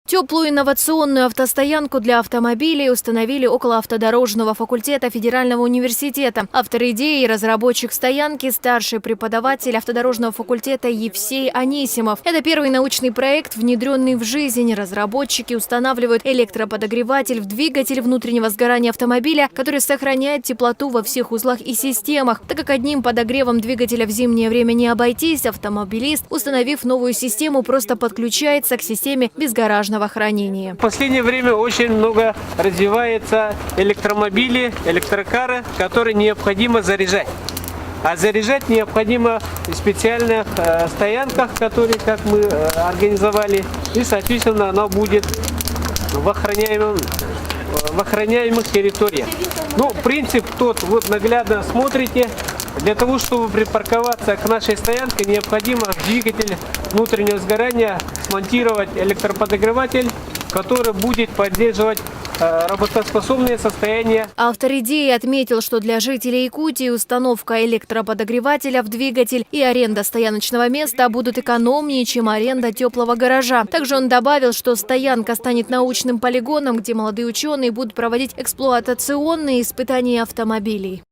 Теплую инновационную автостоянку для автомобилей установили около автодорожного факультета Федерального университета. Автор идеи и разработчик стоянки – старший преподаватель автодорожного факультета Евсей Анисимов. Это первый научный проект, внедренный в жизнь. Разработчики устанавливают электроподогреватель в двигатель внутреннего сгорания автомобиля, который сохраняет теплоту во всех узлах и системах. Так как одним подогревом двигателя в зимнее время не обойтись, автомобилист, установив новую систему, просто подключается к системе безгаражного хранения. В последнее время очень много развивается электромобили, электрокары, которые необходимо заряжать. А заряжать необходимо в специальных стоянках, которые, как мы организовали, и, соответственно, она будет в охраняемых территориях. Ну, принцип тот, вот наглядно смотрите. Для того, чтобы припарковаться к нашей стоянке, необходимо в двигатель внутреннего сгорания смонтировать электроподогреватель, который будет поддерживать работоспособное состояние. Автор идеи отметил, что для жителей Якутии установка электроподогревателя в двигатель и аренда стояночного места будут экономнее, чем аренда теплого гаража. Также он добавил, что стоянка станет научным полигоном, где молодые ученые будут проводить эксплуатационные испытания автомобилей.